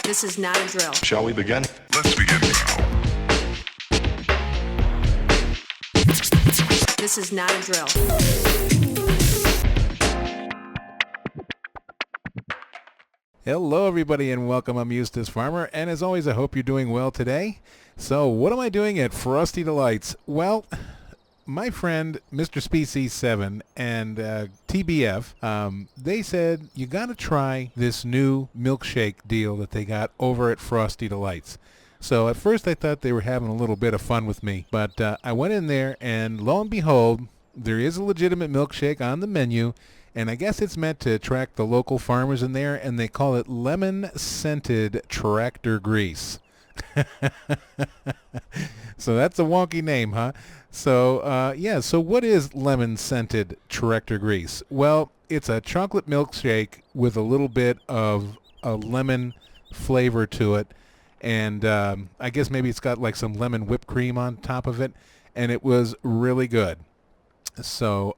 This is not a drill. Shall we begin? Let's begin now. This is not a drill. Hello everybody and welcome. I'm Eustace Pharmer, and as always I hope you're doing well today. So what am I doing at Frosty Delights? Well, my friend Mr. Species7 and TBF, they said you gotta try this new milkshake deal that they got over at Frosty Delights. So at first I thought they were having a little bit of fun with me, but I went in there and lo and behold, there is a legitimate milkshake on the menu. And I guess it's meant to attract the local farmers in there, and they call it lemon-scented tractor grease. So that's a wonky name, huh? So, so what is lemon-scented tractor grease? Well, it's a chocolate milkshake with a little bit of a lemon flavor to it. And I guess maybe it's got like some lemon whipped cream on top of it. And it was really good. So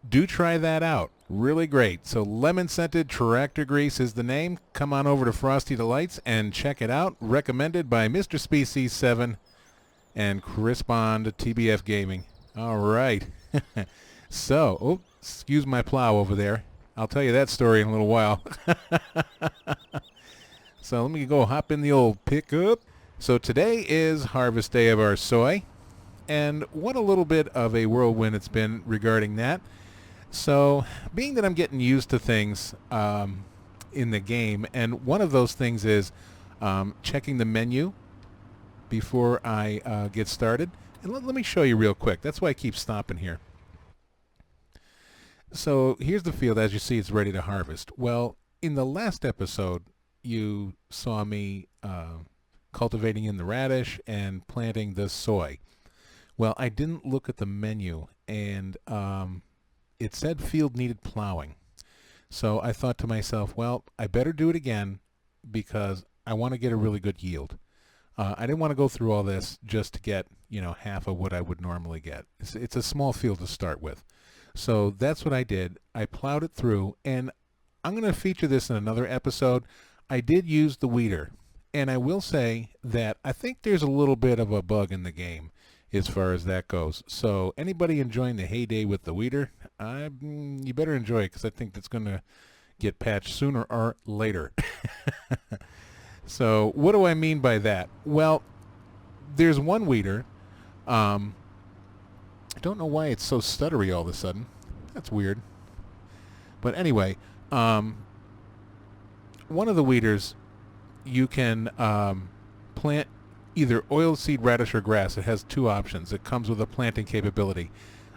do try that out. Really great. So lemon-scented tractor grease is the name. Come on over to Frosty Delights and check it out. Recommended by Mr. Species7 and Chris Bond at TBF Gaming. All right. So, excuse my plow over there. I'll tell you that story in a little while. So let me go hop in the old pickup. So today is harvest day of our soy. And what a little bit of a whirlwind it's been regarding that. So, being that I'm getting used to things in the game, and one of those things is checking the menu before I get started. And let me show you real quick. That's why I keep stopping here. So, here's the field. As you see, it's ready to harvest. Well, in the last episode, you saw me cultivating in the radish and planting the soy. Well, I didn't look at the menu, and it said field needed plowing. So I thought to myself, well, I better do it again because I want to get a really good yield. I didn't want to go through all this just to get, half of what I would normally get. It's a small field to start with. So that's what I did. I plowed it through, and I'm going to feature this in another episode. I did use the weeder, and I will say that I think there's a little bit of a bug in the game as far as that goes. So anybody enjoying the heyday with the weeder, you better enjoy it because I think that's going to get patched sooner or later. So what do I mean by that? Well, there's one weeder. I don't know why it's so stuttery all of a sudden. That's weird. But anyway, one of the weeders, you can plant either oilseed radish or grass. It has two options. It comes with a planting capability.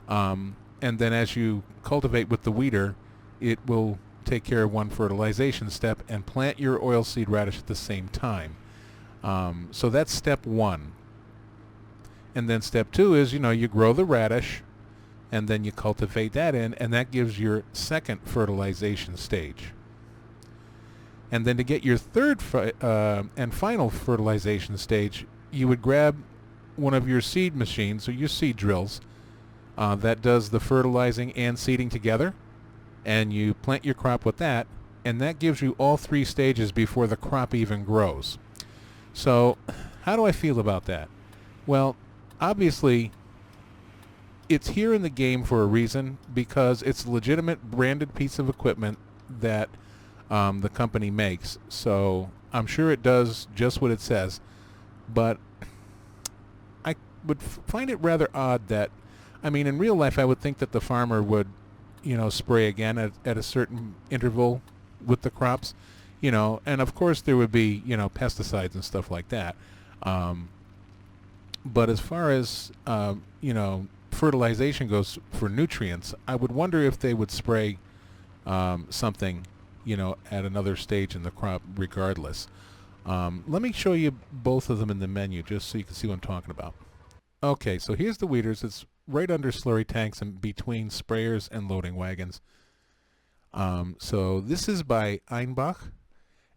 And then as you cultivate with the weeder, it will take care of one fertilization step and plant your oilseed radish at the same time. So that's step one. And then step two is, you grow the radish and then you cultivate that in, and that gives your second fertilization stage. And then to get your third and final fertilization stage, you would grab one of your seed machines or your seed drills that does the fertilizing and seeding together, and you plant your crop with that, and that gives you all three stages before the crop even grows. So how do I feel about that? Well, obviously it's here in the game for a reason, because it's a legitimate branded piece of equipment that the company makes. So I'm sure it does just what it says, but I would find it rather odd that, in real life I would think that the farmer would, spray again at a certain interval with the crops, and of course there would be, pesticides and stuff like that. But as far as, fertilization goes for nutrients, I would wonder if they would spray something at another stage in the crop regardless. Let me show you both of them in the menu just so you can see what I'm talking about. Okay, so here's the weeders. It's right under slurry tanks and between sprayers and loading wagons. So this is by Einbach,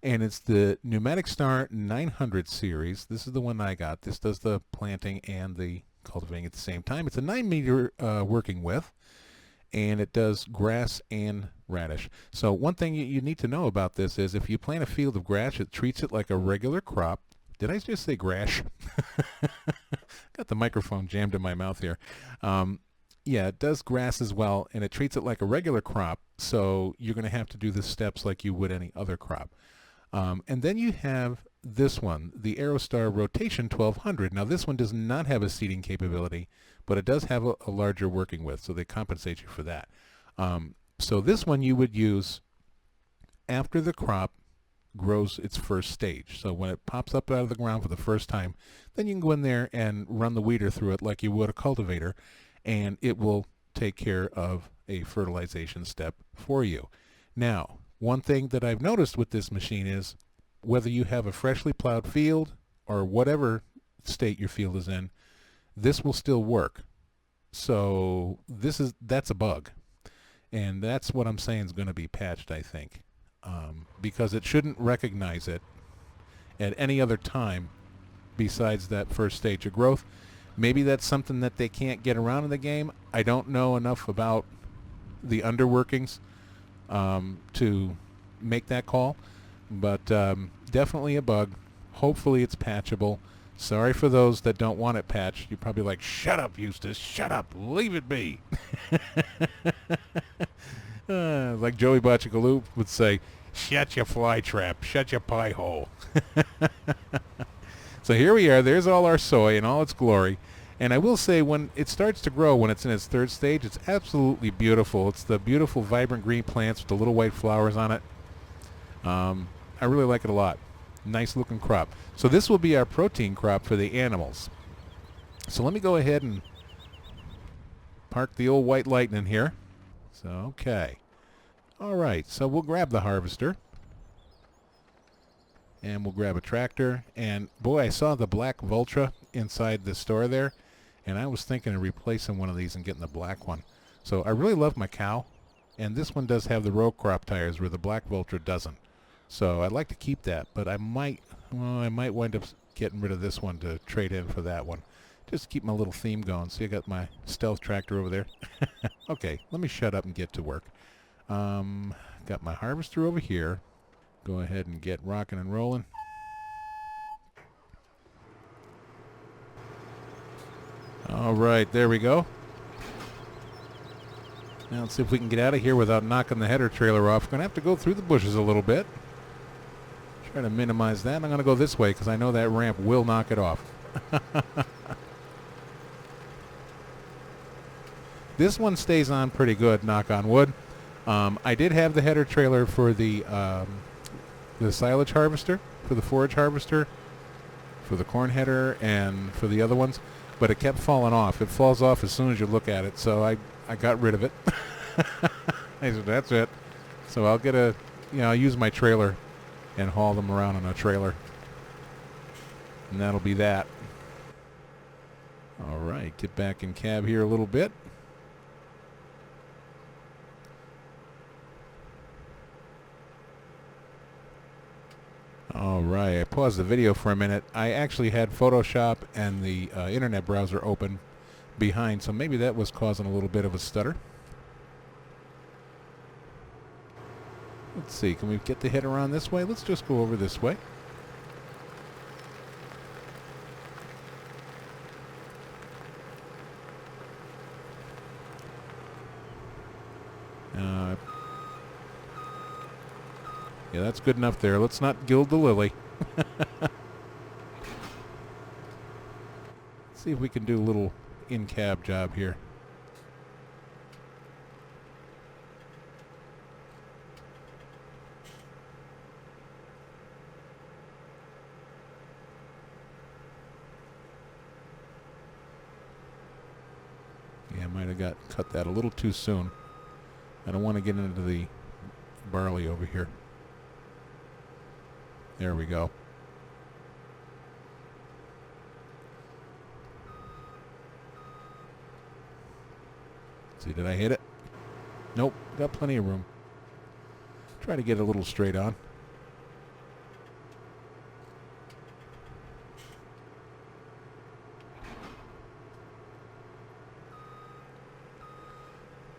and it's the Pneumatic Star 900 series. This is the one I got. This does the planting and the cultivating at the same time. It's a 9 meter working width, and it does grass and radish. So one thing you need to know about this is if you plant a field of grass, it treats it like a regular crop. Did I just say grass? Got the microphone jammed in my mouth here. Yeah, it does grass as well, and it treats it like a regular crop, so you're going to have to do the steps like you would any other crop. And then you have this one, the Aerostar Rotation 1200. Now this one does not have a seeding capability, but it does have a larger working width, so they compensate you for that. So this one you would use after the crop grows its first stage. So when it pops up out of the ground for the first time, then you can go in there and run the weeder through it like you would a cultivator, and it will take care of a fertilization step for you. Now, one thing that I've noticed with this machine is whether you have a freshly plowed field or whatever state your field is in, this will still work. So that's a bug, and that's what I'm saying is going to be patched, I think, because it shouldn't recognize it at any other time besides that first stage of growth. Maybe that's something that they can't get around in the game. I don't know enough about the underworkings to make that call, but definitely a bug. Hopefully it's patchable. Sorry for those that don't want it patched. You're probably like, shut up, Eustace, shut up, leave it be. Like Joey Botchagaloop would say, shut your fly trap, shut your pie hole. So here we are. There's all our soy in all its glory. And I will say, when it starts to grow, when it's in its third stage, it's absolutely beautiful. It's the beautiful, vibrant green plants with the little white flowers on it. I really like it a lot. Nice looking crop. So this will be our protein crop for the animals. So let me go ahead and park the old white lightning here. So, okay. All right, so we'll grab the harvester. And we'll grab a tractor. And boy, I saw the black Vultra inside the store there, and I was thinking of replacing one of these and getting the black one. So I really love my cow, and this one does have the row crop tires where the black Vultra doesn't. So I'd like to keep that, but I might wind up getting rid of this one to trade in for that one. Just to keep my little theme going. See, I got my stealth tractor over there. Okay, let me shut up and get to work. Got my harvester over here. Go ahead and get rocking and rolling. All right, there we go. Now let's see if we can get out of here without knocking the header trailer off. We're going to have to go through the bushes a little bit. Try to minimize that. I'm going to go this way because I know that ramp will knock it off. This one stays on pretty good, knock on wood. I did have the header trailer for the silage harvester, for the forage harvester, for the corn header, and for the other ones, but it kept falling off. It falls off as soon as you look at it, so I got rid of it. I said, that's it. So I'll get I'll use my trailer and haul them around on a trailer. And that'll be that. All right, get back in cab here a little bit. All right, I paused the video for a minute. I actually had Photoshop and the internet browser open behind, so maybe that was causing a little bit of a stutter. Let's see, can we get the header on this way? Let's just go over this way. Yeah, that's good enough there. Let's not gild the lily. Let's see if we can do a little in-cab job here. Yeah, I might have cut that a little too soon. I don't want to get into the barley over here. There we go. See, did I hit it? Nope, got plenty of room. Try to get a little straight on.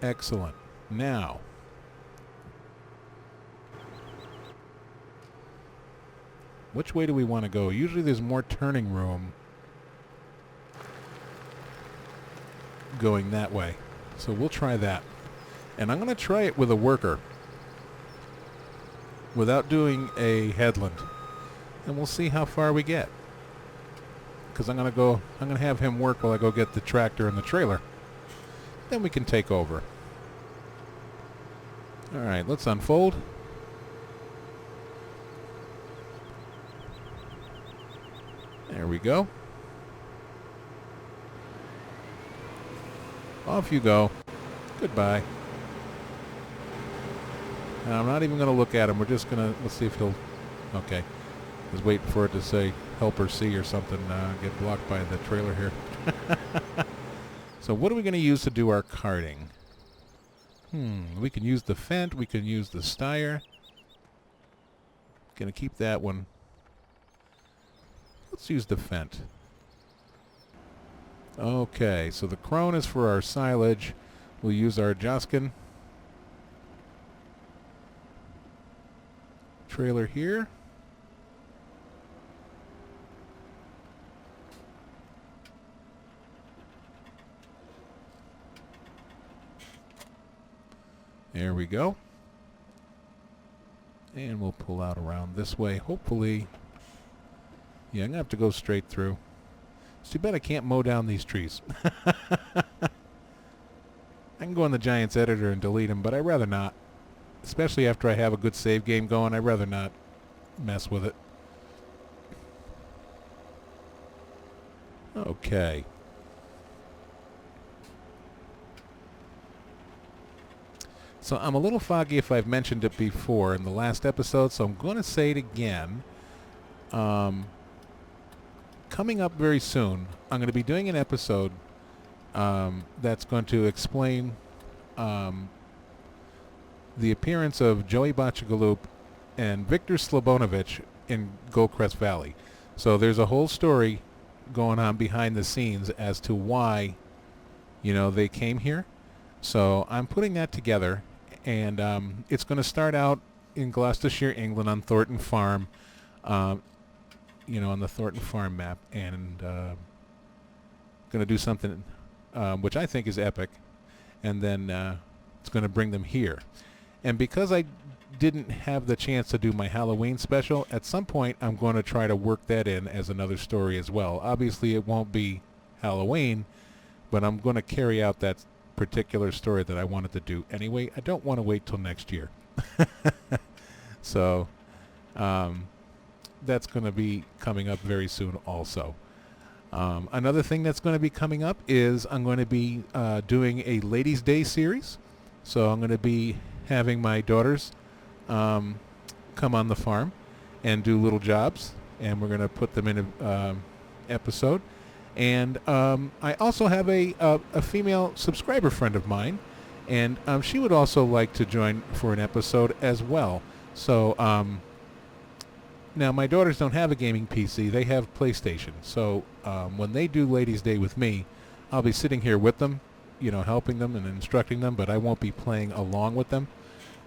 Excellent. Now, which way do we want to go? Usually there's more turning room going that way. So we'll try that. And I'm going to try it with a worker without doing a headland. And we'll see how far we get. Because I'm going to have him work while I go get the tractor and the trailer. Then we can take over. All right, let's unfold. There we go. Off you go. Goodbye. And I'm not even going to look at him. We're just going to, let's see if he'll, okay. I was waiting for it to say helper C or something, get blocked by the trailer here. So what are we going to use to do our carting? We can use the Fendt, we can use the Steyr. Going to keep that one. Let's use the Fendt. Okay, so the Krone is for our silage. We'll use our Joskin trailer here. There we go. And we'll pull out around this way. Hopefully, yeah, I'm going to have to go straight through. It's too bad I can't mow down these trees. I can go in the Giants editor and delete them, but I'd rather not. Especially after I have a good save game going, I'd rather not mess with it. Okay. So I'm a little foggy if I've mentioned it before in the last episode, so I'm going to say it again. Coming up very soon, I'm going to be doing an episode that's going to explain the appearance of Joey Bachagalup and Victor Slabonovich in Goldcrest Valley. So there's a whole story going on behind the scenes as to why, you know, they came here. So I'm putting that together, and it's going to start out in Gloucestershire, England, on Thornton Farm, you know, on the Thornton Farm map, and going to do something which I think is epic, and then it's going to bring them here. And because I didn't have the chance to do my Halloween special, at some point I'm going to try to work that in as another story as well. Obviously it won't be Halloween, but I'm going to carry out that particular story that I wanted to do anyway. I don't want to wait till next year. So that's going to be coming up very soon also. Another thing that's going to be coming up is I'm going to be doing a Ladies' Day series. So I'm going to be having my daughters come on the farm and do little jobs, and we're going to put them in an episode. And I also have a female subscriber friend of mine, and she would also like to join for an episode as well. So now my daughters don't have a gaming PC, they have PlayStation. So when they do Ladies' Day with me, I'll be sitting here with them, you know, helping them and instructing them, but I won't be playing along with them.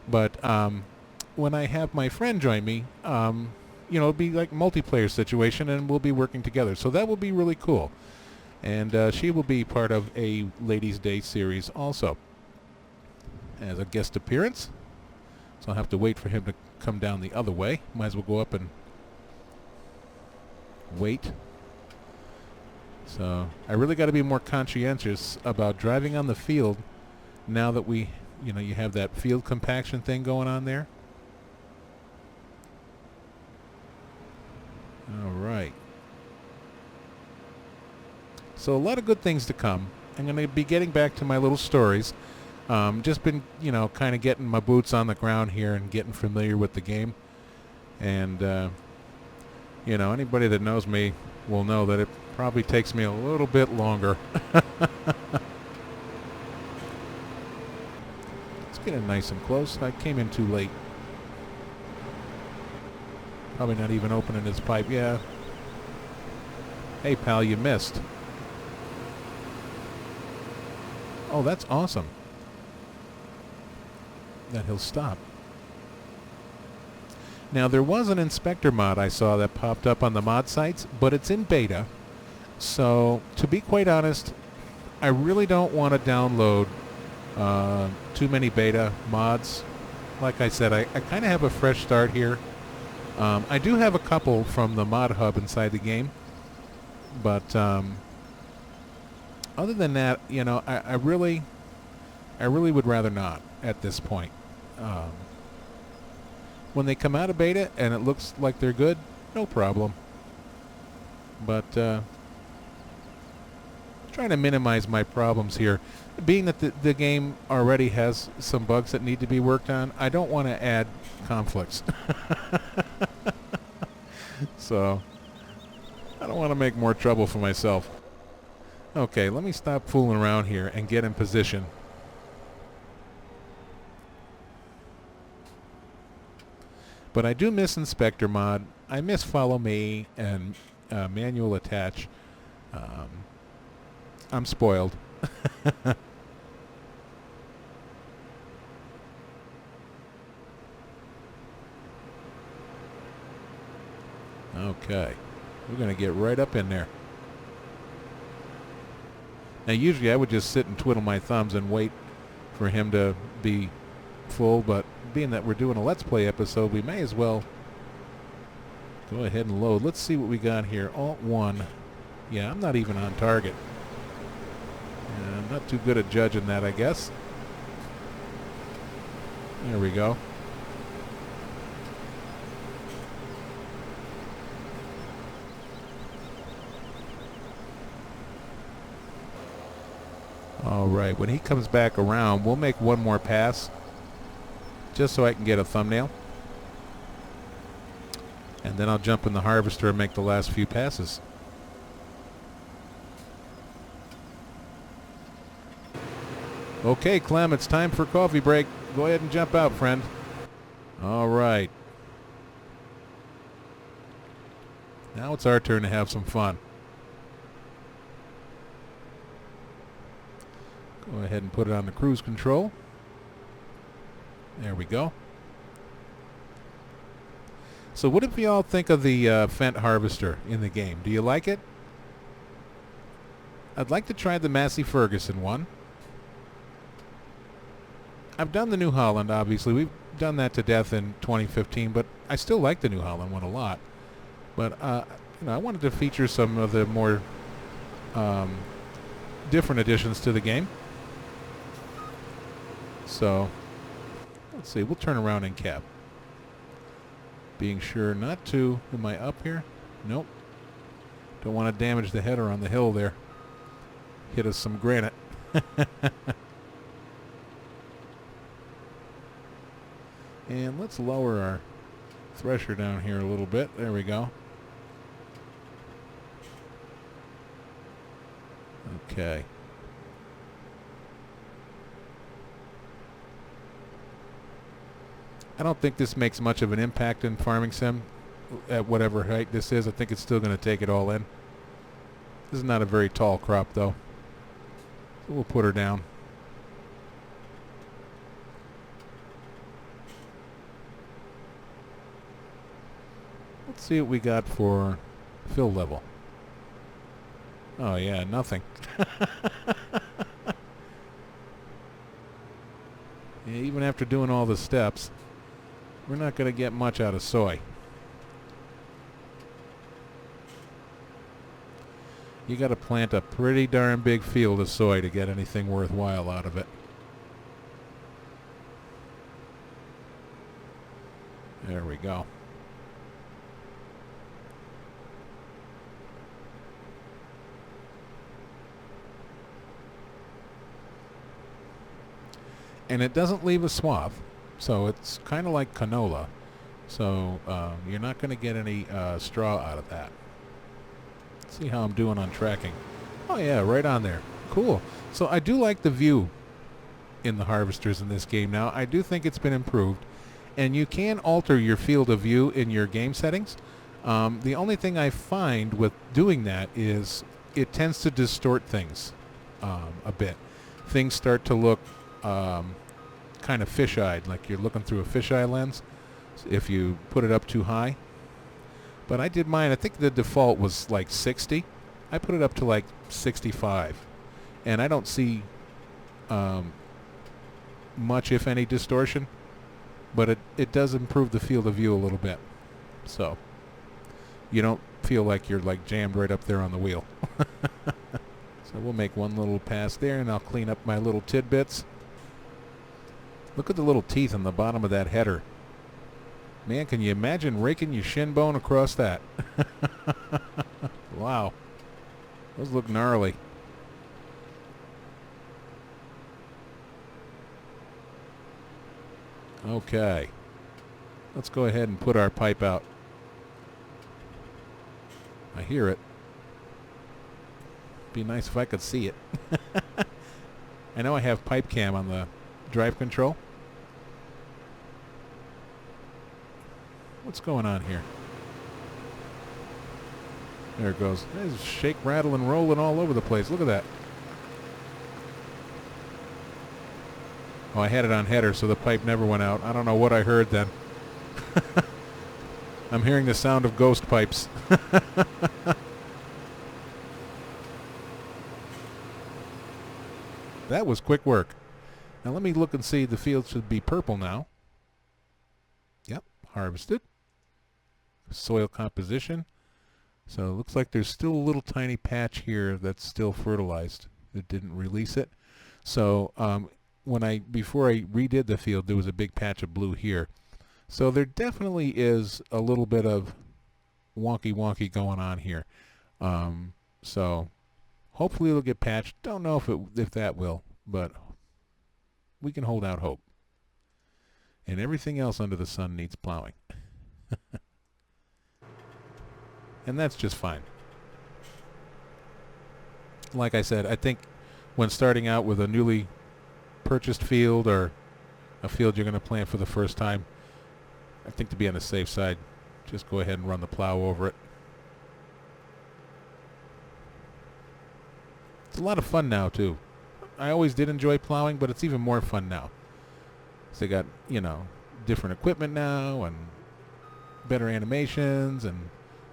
But when I have my friend join me, you know, it'll be like a multiplayer situation, and we'll be working together. So that will be really cool. And she will be part of a Ladies' Day series also as a guest appearance. So I'll have to wait for him to come down the other way. Might as well go up and wait. So I really got to be more conscientious about driving on the field now that we, you know, you have that field compaction thing going on there. All right. So a lot of good things to come. I'm going to be getting back to my little stories. Just been, you know, kind of getting my boots on the ground here and getting familiar with the game. And, you know, anybody that knows me will know that it probably takes me a little bit longer. Let's get in nice and close. I came in too late. Probably not even opening his pipe. Yeah. Hey, pal, you missed. Oh, that's awesome. that he'll stop. Now, there was an inspector mod I saw that popped up on the mod sites, but it's in beta. So, to be quite honest, I really don't want to download too many beta mods. Like I said, I kind of have a fresh start here. I do have a couple from the mod hub inside the game, but other than that, you know, I really would rather not at this point. When they come out of beta and it looks like they're good, no problem. But trying to minimize my problems here. Being that the game already has some bugs that need to be worked on, I don't want to add conflicts. So, I don't want to make more trouble for myself. Okay, let me stop fooling around here and get in position. But I do miss Inspector mod. I miss Follow Me and Manual Attach. I'm spoiled. Okay. We're going to get right up in there. Now, usually I would just sit and twiddle my thumbs and wait for him to be full, but being that we're doing a Let's Play episode, we may as well go ahead and load. Let's see what we got here. Alt 1. Yeah, I'm not even on target. I'm not too good at judging that, I guess. There we go. All right, when he comes back around, we'll make one more pass just so I can get a thumbnail. And then I'll jump in the harvester and make the last few passes. Okay, Clem, it's time for coffee break. Go ahead and jump out, friend. All right. Now it's our turn to have some fun. Go ahead and put it on the cruise control. There we go. So what did we all think of the Fendt harvester in the game? Do you like it? I'd like to try the Massey Ferguson one. I've done the New Holland, obviously. We've done that to death in 2015, but I still like the New Holland one a lot. But you know, I wanted to feature some of the more different additions to the game. So, let's see. We'll turn around and cap. Being sure not to. Am I up here? Nope. Don't want to damage the header on the hill there. Hit us some granite. And let's lower our thresher down here a little bit. There we go. Okay. I don't think this makes much of an impact in Farming Sim at whatever height this is. I think it's still going to take it all in. This is not a very tall crop, though. So we'll put her down. Let's see what we got for fill level. Oh, yeah, nothing. Yeah, even after doing all the steps, we're not going to get much out of soy. You got to plant a pretty darn big field of soy to get anything worthwhile out of it. There we go. And it doesn't leave a swath, so it's kind of like canola. So you're not going to get any straw out of that. Let's see how I'm doing on tracking. Oh yeah, right on there. Cool. So I do like the view in the harvesters in this game now. I do think it's been improved. And you can alter your field of view in your game settings. The only thing I find with doing that is it tends to distort things a bit. Things start to look kind of fish-eyed, like you're looking through a fisheye lens if you put it up too high. But I did mine, I think the default was like 60. I put it up to like 65. And I don't see much, if any, distortion. But it does improve the field of view a little bit. So you don't feel like you're like jammed right up there on the wheel. So we'll make one little pass there, and I'll clean up my little tidbits. Look at the little teeth on the bottom of that header. Man, can you imagine raking your shin bone across that? Wow. Those look gnarly. Okay. Let's go ahead and put our pipe out. I hear it. Be nice if I could see it. I know I have pipe cam on the drive control. What's going on here? There it goes. There's shake, rattle, and rolling all over the place. Look at that. Oh, I had it on header, so the pipe never went out. I don't know what I heard then. I'm hearing the sound of ghost pipes. That was quick work. Now let me look and see. The field should be purple now. Yep, harvested. Soil composition. So it looks like there's still a little tiny patch here that's still fertilized. It didn't release it. So before I redid the field, there was a big patch of blue here. So there definitely is a little bit of wonky going on here. So hopefully it'll get patched. Don't know if that will, but we can hold out hope. And everything else under the sun needs plowing. And that's just fine. Like I said, I think when starting out with a newly purchased field or a field you're going to plant for the first time, I think to be on the safe side, just go ahead and run the plow over it. It's a lot of fun now, too. I always did enjoy plowing, but it's even more fun now. So they got, different equipment now and better animations and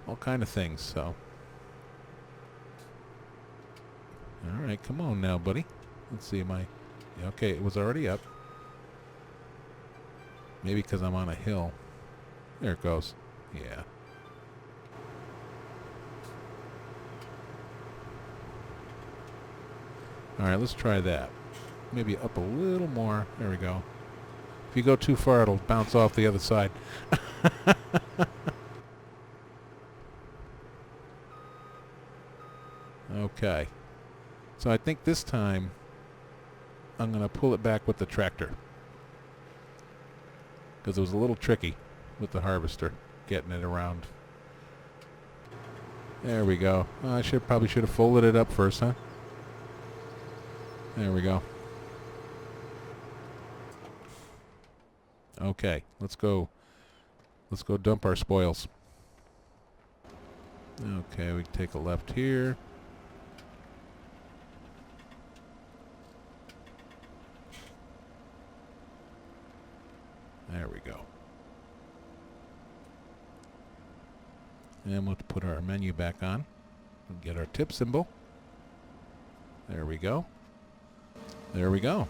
all kind of things, so. All right, come on now, buddy. Let's see, okay, it was already up. Maybe because I'm on a hill. There it goes. Yeah. All right, let's try that. Maybe up a little more. There we go. If you go too far, it'll bounce off the other side. Okay. So I think this time I'm going to pull it back with the tractor. Because it was a little tricky with the harvester getting it around. There we go. I probably should have folded it up first, huh? There we go. Okay, let's go dump our spoils. Okay, we can take a left here. There we go. And we'll put our menu back on and get our tip symbol. There we go. There we go.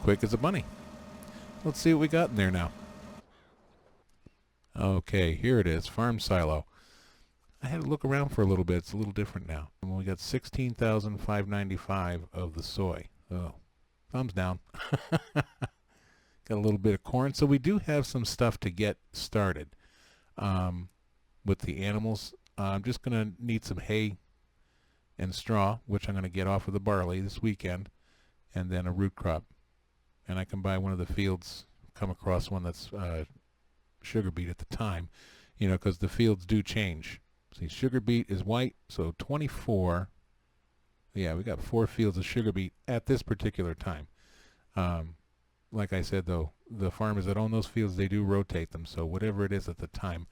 Quick as a bunny. Let's see what we got in there now. Okay, here it is, farm silo. I had to look around for a little bit. It's a little different now. And we got 16,595 of the soy. Oh, thumbs down. Got a little bit of corn. So we do have some stuff to get started with the animals. I'm just going to need some hay and straw, which I'm going to get off of the barley this weekend, and then a root crop. And I can buy one of the fields, come across one that's sugar beet at the time, because the fields do change. See, sugar beet is white, so 24. Yeah, we got 4 fields of sugar beet at this particular time. Like I said, though, the farmers that own those fields, they do rotate them. So whatever it is at the time.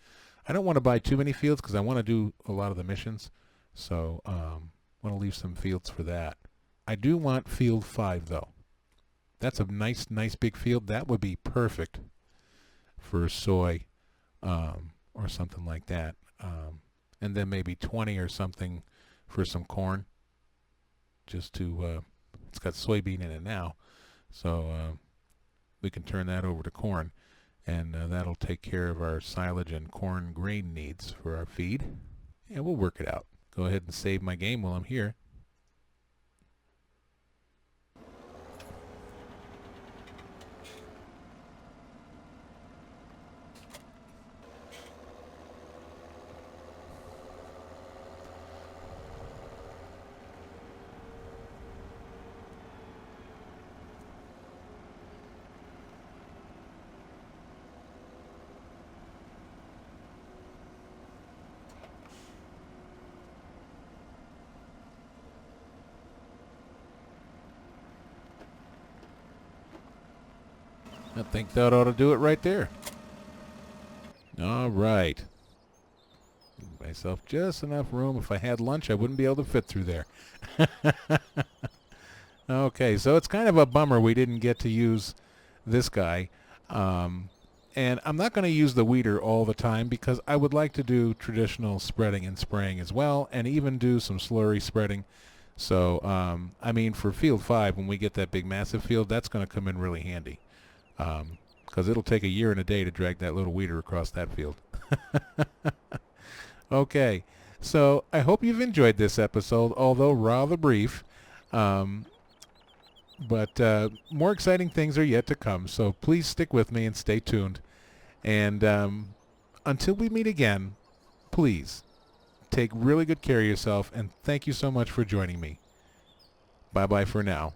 I don't want to buy too many fields because I want to do a lot of the missions. So I want to leave some fields for that. I do want field 5, though. that's a nice big field. That would be perfect for soy or something like that. And then maybe 20 or something for some corn. Just to, it's got soybean in it now, so we can turn that over to corn, and that'll take care of our silage and corn grain needs for our feed. And we'll work it out. Go ahead and save my game while I'm here. I think that ought to do it right there. All right. Give myself just enough room. If I had lunch, I wouldn't be able to fit through there. Okay, so it's kind of a bummer we didn't get to use this guy. And I'm not going to use the weeder all the time because I would like to do traditional spreading and spraying as well, and even do some slurry spreading. So, I mean, for field 5, when we get that big massive field, that's going to come in really handy. Because it'll take a year and a day to drag that little weeder across that field. Okay, so I hope you've enjoyed this episode, although rather brief. But more exciting things are yet to come, so please stick with me and stay tuned. And until we meet again, please take really good care of yourself, and thank you so much for joining me. Bye-bye for now.